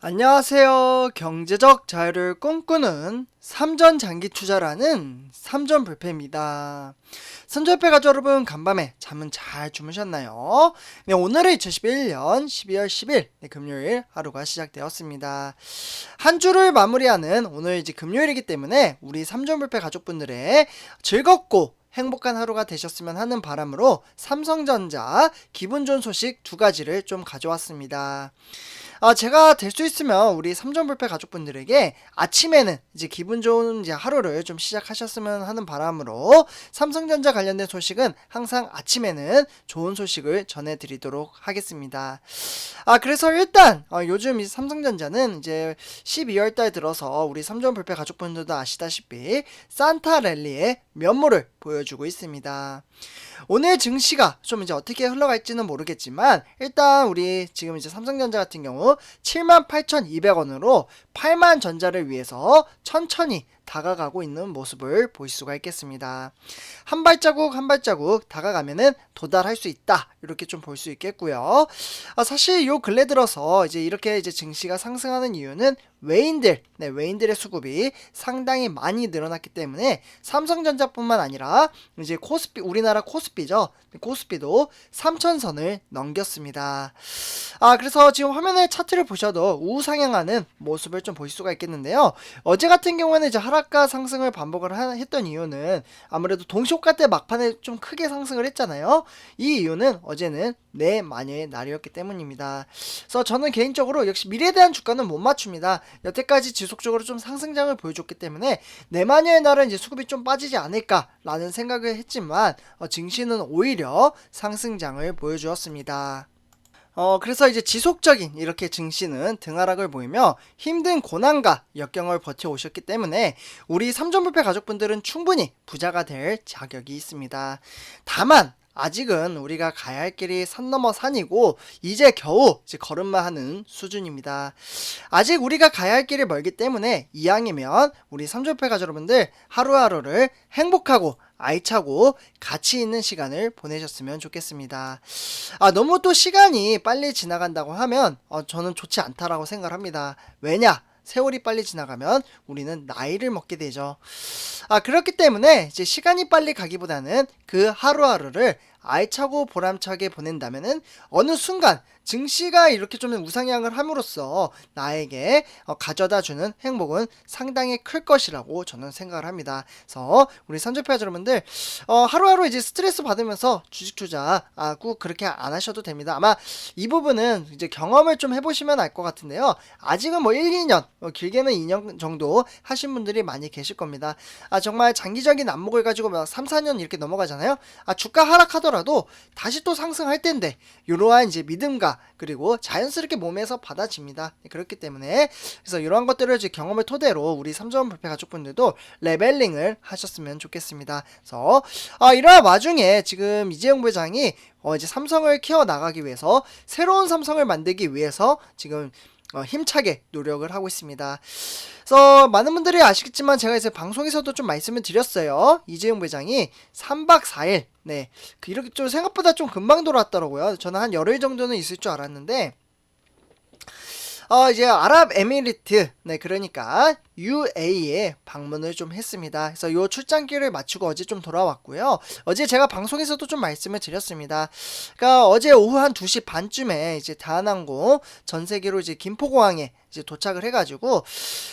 안녕하세요. 경제적 자유를 꿈꾸는 삼전 장기 투자라는 삼전불패입니다. 삼전불패 가족 여러분, 간밤에 잠은 잘 주무셨나요? 네, 오늘은 2011년 12월 10일 금요일 하루가 시작되었습니다. 한 주를 마무리하는 오늘 이제 금요일이기 때문에 우리 삼전불패 가족분들의 즐겁고 행복한 하루가 되셨으면 하는 바람으로 삼성전자 기분 좋은 소식 두 가지를 좀 가져왔습니다. 제가 될 수 있으면 우리 삼전불패 가족분들에게 아침에는 이제 기분 좋은 이제 하루를 좀 시작하셨으면 하는 바람으로 삼성전자 관련된 소식은 항상 아침에는 좋은 소식을 전해드리도록 하겠습니다. 그래서 일단 요즘 이 삼성전자는 이제 12월 달 들어서 우리 삼전불패 가족분들도 아시다시피 산타 랠리의 면모를 보여주고 있습니다. 오늘 증시가 좀 이제 어떻게 흘러갈지는 모르겠지만 일단 우리 지금 이제 삼성전자 같은 경우 78,200원으로 8만 전자를 위해서 천천히 다가가고 있는 모습을 볼 수가 있겠습니다. 한 발자국 한 발자국 다가가면은 도달할 수 있다, 이렇게 좀 볼 수 있겠고요. 사실 요 근래 들어서 이제 이렇게 이제 증시가 상승하는 이유는 외인들의 수급이 상당히 많이 늘어났기 때문에 삼성전자뿐만 아니라 이제 코스피, 우리나라 코스피죠. 코스피도 3,000선을 넘겼습니다. 그래서 지금 화면에 차트를 보셔도 우상향하는 모습을 좀 볼 수가 있겠는데요. 어제 같은 경우에는 이제 하락과 상승을 반복을 했던 이유는 아무래도 동시호가 때 막판에 좀 크게 상승을 했잖아요. 이 이유는 어제는 내 마녀의 날이었기 때문입니다. 그래서 저는 개인적으로 역시 미래에 대한 주가는 못 맞춥니다. 여태까지 지속적으로 좀 상승장을 보여줬기 때문에 내 마녀의 날은 이제 수급이 좀 빠지지 않을까라는 생각을 했지만 증시는 오히려 상승장을 보여주었습니다. 그래서 이제 지속적인 이렇게 증시는 등하락을 보이며 힘든 고난과 역경을 버텨오셨기 때문에 우리 삼전불패 가족분들은 충분히 부자가 될 자격이 있습니다. 다만 아직은 우리가 가야 할 길이 산 넘어 산이고 이제 겨우 이제 걸음마 하는 수준입니다. 아직 우리가 가야 할 길이 멀기 때문에 이왕이면 우리 삼전불패 가족 여러분들 하루하루를 행복하고 알차고 가치 있는 시간을 보내셨으면 좋겠습니다. 너무 또 시간이 빨리 지나간다고 하면 저는 좋지 않다라고 생각을 합니다. 왜냐? 세월이 빨리 지나가면 우리는 나이를 먹게 되죠. 그렇기 때문에 이제 시간이 빨리 가기보다는 그 하루하루를 알차고 보람차게 보낸다면은 어느 순간 증시가 이렇게 좀 우상향을 함으로써 나에게 가져다주는 행복은 상당히 클 것이라고 저는 생각을 합니다. 그래서 우리 삼전패 여러분들 하루하루 이제 스트레스 받으면서 주식 투자 꼭 그렇게 안 하셔도 됩니다. 아마 이 부분은 이제 경험을 좀 해보시면 알 것 같은데요. 아직은 뭐 1, 2년 길게는 2년 정도 하신 분들이 많이 계실 겁니다. 정말 장기적인 안목을 가지고 막 3, 4년 이렇게 넘어가잖아요. 주가 하락하더라도 다시 또 상승할 텐데 이러한 이제 믿음과 그리고 자연스럽게 몸에서 받아집니다. 그렇기 때문에 그래서 이러한 것들을 이제 경험을 토대로 우리 삼전불패 가족분들도 레벨링을 하셨으면 좋겠습니다. 그래서 이러한 와중에 지금 이재용 부회장이 이제 삼성을 키워 나가기 위해서 새로운 삼성을 만들기 위해서 지금 힘차게 노력을 하고 있습니다. 그래서 많은 분들이 아시겠지만 제가 이제 방송에서도 좀 말씀을 드렸어요. 이재용 부회장이 3박 4일 이렇게 좀 생각보다 좀 금방 돌아왔더라고요. 저는 한 열흘 정도는 있을 줄 알았는데 이제 아랍에미리트, 그러니까 UAE에 방문을 좀 했습니다. 그래서 요 출장기를 마치고 어제 좀 돌아왔고요. 어제 제가 방송에서도 좀 말씀을 드렸습니다. 그러니까 어제 오후 한 2시 반쯤에 이제 대한항공 전 세계로 이제 김포공항에 이제 도착을 해가지고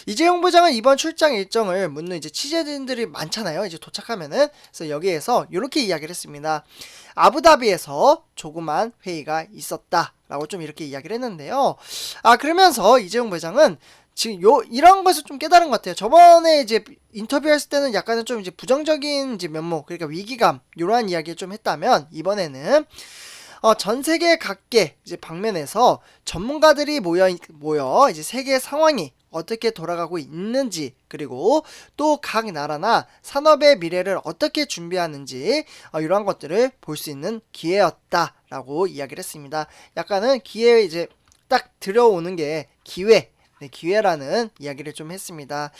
이재용 부장은 이번 출장 일정을 묻는 이제 취재진들이 많잖아요. 이제 도착하면은 그래서 여기에서 이렇게 이야기를 했습니다. 아부다비에서 조그만 회의가 있었다라고 좀 이렇게 이야기를 했는데요. 그러면서 이재용 부장은 지금 이런 것을 좀 깨달은 것 같아요. 저번에 이제 인터뷰했을 때는 약간은 좀 이제 부정적인 이제 면모, 그러니까 위기감, 이러한 이야기를 좀 했다면 이번에는 전 세계 각계 이제 방면에서 전문가들이 모여 이제 세계 상황이 어떻게 돌아가고 있는지, 그리고 또 각 나라나 산업의 미래를 어떻게 준비하는지 이러한 것들을 볼 수 있는 기회였다라고 이야기를 했습니다. 약간은 기회에 이제 딱 들어오는 게 기회라는 이야기를 좀 했습니다.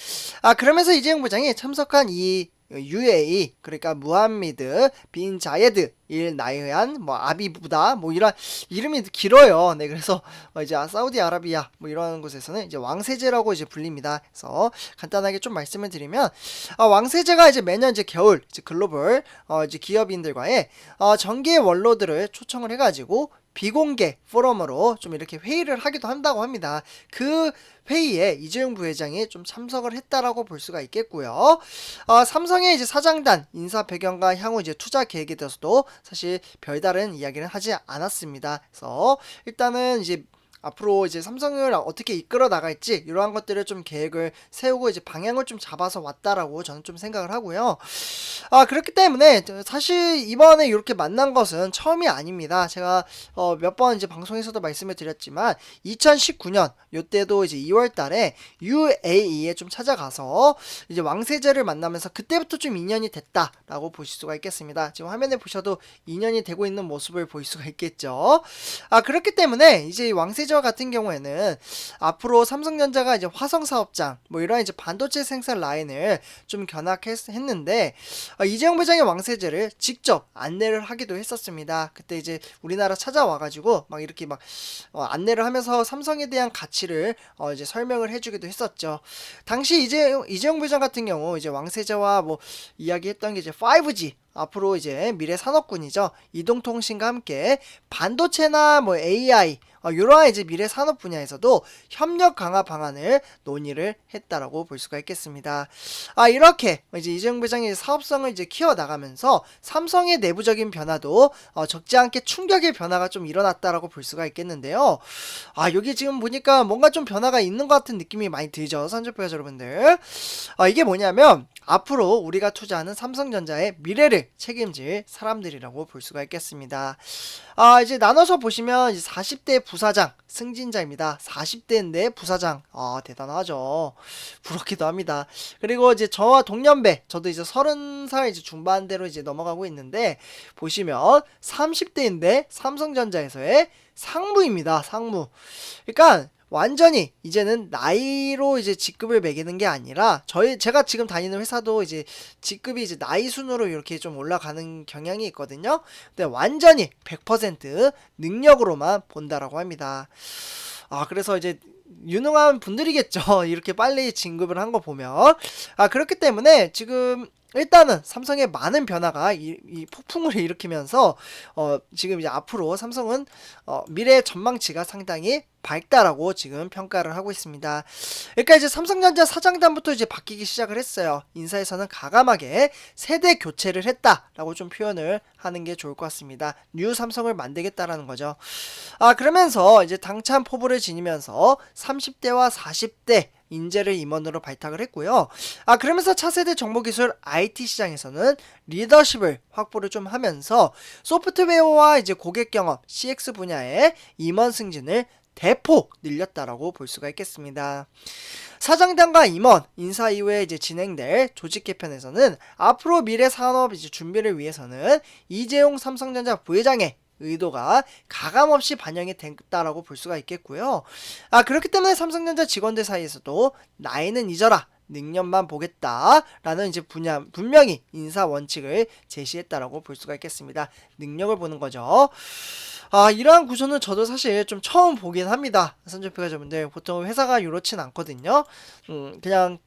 그러면서 이재용 부장이 참석한 이 UAE 그러니까 무함미드 빈 자예드 일 나이안 뭐 아비부다 뭐 이런 이름이 길어요. 네, 그래서 이제 사우디아라비아 뭐 이런 곳에서는 이제 왕세제라고 이제 불립니다. 그래서 간단하게 좀 말씀을 드리면 왕세제가 이제 매년 이제 겨울 이제 글로벌 이제 기업인들과의 정기의 원로들을 초청을 해가지고 비공개 포럼으로 좀 이렇게 회의를 하기도 한다고 합니다. 그 회의에 이재용 부회장이 좀 참석을 했다라고 볼 수가 있겠고요. 삼성의 이제 사장단 인사 배경과 향후 이제 투자 계획에 대해서도 사실 별다른 이야기는 하지 않았습니다. 그래서 일단은 이제 앞으로 이제 삼성을 어떻게 이끌어 나갈지 이러한 것들을 좀 계획을 세우고 이제 방향을 좀 잡아서 왔다라고 저는 좀 생각을 하고요. 그렇기 때문에 사실 이번에 이렇게 만난 것은 처음이 아닙니다. 제가 몇 번 이제 방송에서도 말씀을 드렸지만 2019년 요때도 이제 2월 달에 UAE에 좀 찾아가서 이제 왕세제를 만나면서 그때부터 좀 인연이 됐다라고 보실 수가 있겠습니다. 지금 화면에 보셔도 인연이 되고 있는 모습을 볼 수가 있겠죠. 그렇기 때문에 이제 왕세제와 같은 경우에는 앞으로 삼성전자가 이제 화성 사업장 뭐 이런 이제 반도체 생산 라인을 좀 견학했는데 이재용 부회장의 왕세제를 직접 안내를 하기도 했었습니다. 그때 이제 우리나라 찾아와가지고 막 이렇게 막 안내를 하면서 삼성에 대한 가치를 이제 설명을 해주기도 했었죠. 당시 이재용 부회장 같은 경우 이제 왕세제와 뭐 이야기했던 게 이제 5G 앞으로 이제 미래 산업군이죠. 이동통신과 함께 반도체나 뭐 AI 이러한 이제 미래 산업 분야에서도 협력 강화 방안을 논의를 했다라고 볼 수가 있겠습니다. 이렇게 이제 이재용 부회장이 사업성을 이제 키워 나가면서 삼성의 내부적인 변화도 적지 않게 충격의 변화가 좀 일어났다라고 볼 수가 있겠는데요. 여기 지금 보니까 뭔가 좀 변화가 있는 것 같은 느낌이 많이 들죠, 선조표자 여러분들. 이게 뭐냐면 앞으로 우리가 투자하는 삼성전자의 미래를 책임질 사람들이라고 볼 수가 있겠습니다. 이제 나눠서 보시면 이제 40대 부사장 승진자입니다. 40대인데 부사장. 대단하죠. 부럽기도 합니다. 그리고 이제 저와 동년배, 저도 이제 30살 이제 중반대로 이제 넘어가고 있는데 보시면 30대인데 삼성전자에서의 상무입니다. 상무. 그러니까 완전히 이제는 나이로 이제 직급을 매기는 게 아니라 제가 지금 다니는 회사도 이제 직급이 이제 나이 순으로 이렇게 좀 올라가는 경향이 있거든요. 근데 완전히 100% 능력으로만 본다라고 합니다. 그래서 이제 유능한 분들이겠죠. 이렇게 빨리 진급을 한 거 보면. 그렇기 때문에 지금 일단은 삼성의 많은 변화가 이 폭풍을 일으키면서 지금 이제 앞으로 삼성은 미래 전망치가 상당히 밝다라고 지금 평가를 하고 있습니다. 그러니까 이제 삼성전자 사장단부터 이제 바뀌기 시작을 했어요. 인사에서는 가감하게 세대 교체를 했다라고 좀 표현을 하는 게 좋을 것 같습니다. 뉴 삼성을 만들겠다라는 거죠. 그러면서 이제 당찬 포부를 지니면서 30대와 40대 인재를 임원으로 발탁을 했고요. 그러면서 차세대 정보기술 IT 시장에서는 리더십을 확보를 좀 하면서 소프트웨어와 이제 고객 경험 CX 분야의 임원 승진을 대폭 늘렸다라고 볼 수가 있겠습니다. 사장단과 임원 인사 이후에 이제 진행될 조직 개편에서는 앞으로 미래 산업 이제 준비를 위해서는 이재용 삼성전자 부회장의 의도가 가감없이 반영이 됐다라고 볼 수가 있겠고요. 그렇기 때문에 삼성전자 직원들 사이에서도 나이는 잊어라, 능력만 보겠다라는 이제 분명히 인사 원칙을 제시했다라고 볼 수가 있겠습니다. 능력을 보는 거죠. 이러한 구조는 저도 사실 좀 처음 보긴 합니다. 선조표가저분들 보통 회사가 이렇진 않거든요. 그냥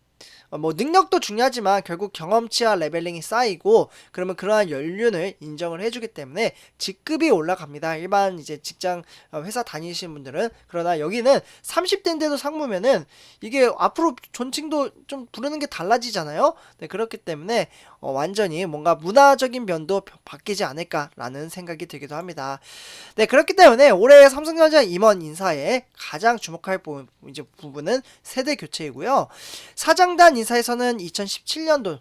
뭐 능력도 중요하지만 결국 경험치와 레벨링이 쌓이고 그러면 그러한 연륜을 인정을 해주기 때문에 직급이 올라갑니다. 일반 이제 직장 회사 다니시는 분들은. 그러나 여기는 30대인데도 상무면은 이게 앞으로 존칭도 좀 부르는 게 달라지잖아요. 네, 그렇기 때문에 완전히 뭔가 문화적인 면도 바뀌지 않을까라는 생각이 들기도 합니다. 네, 그렇기 때문에 올해 삼성전자 임원 인사에 가장 주목할 부분은 세대 교체이고요. 사장단 인사에서는 2017년도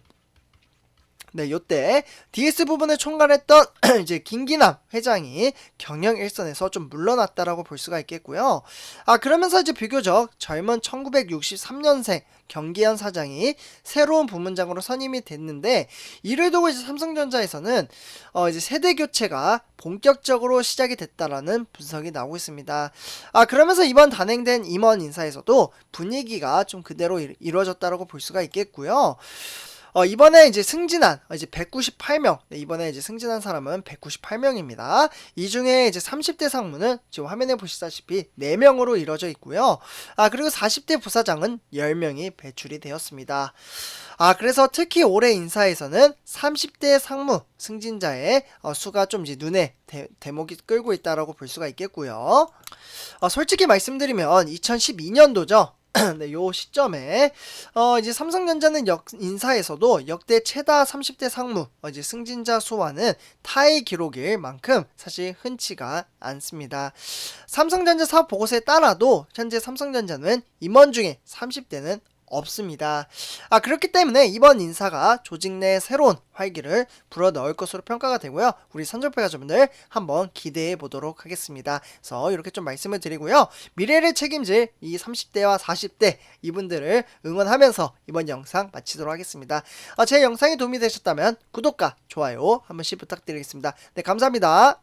요때 DS 부분을 총괄했던 이제 김기남 회장이 경영 일선에서 좀 물러났다라고 볼 수가 있겠고요. 그러면서 이제 비교적 젊은 1963년생 경기현 사장이 새로운 부문장으로 선임이 됐는데, 이를 두고 이제 삼성전자에서는 이제 세대 교체가 본격적으로 시작이 됐다라는 분석이 나오고 있습니다. 그러면서 이번 단행된 임원 인사에서도 분위기가 좀 그대로 이루어졌다라고 볼 수가 있겠고요. 이번에 이제 승진한 이제 198명. 네, 이번에 이제 승진한 사람은 198명입니다. 이 중에 이제 30대 상무는 지금 화면에 보시다시피 4명으로 이루어져 있고요. 그리고 40대 부사장은 10명이 배출이 되었습니다. 그래서 특히 올해 인사에서는 30대 상무 승진자의 수가 좀 이제 눈에 대목이 끌고 있다라고 볼 수가 있겠고요. 솔직히 말씀드리면 2012년도죠. 네, 요 시점에 이제 삼성전자는 인사에서도 역대 최다 30대 상무 이제 승진자 수와는 타의 기록일 만큼 사실 흔치가 않습니다. 삼성전자 사업 보고서에 따라도 현재 삼성전자는 임원 중에 30대는 없습니다. 그렇기 때문에 이번 인사가 조직 내 새로운 활기를 불어넣을 것으로 평가가 되고요. 우리 선전패 가족분들 한번 기대해 보도록 하겠습니다. 그래서 이렇게 좀 말씀을 드리고요. 미래를 책임질 이 30대와 40대 이분들을 응원하면서 이번 영상 마치도록 하겠습니다. 제 영상이 도움이 되셨다면 구독과 좋아요 한 번씩 부탁드리겠습니다. 네, 감사합니다.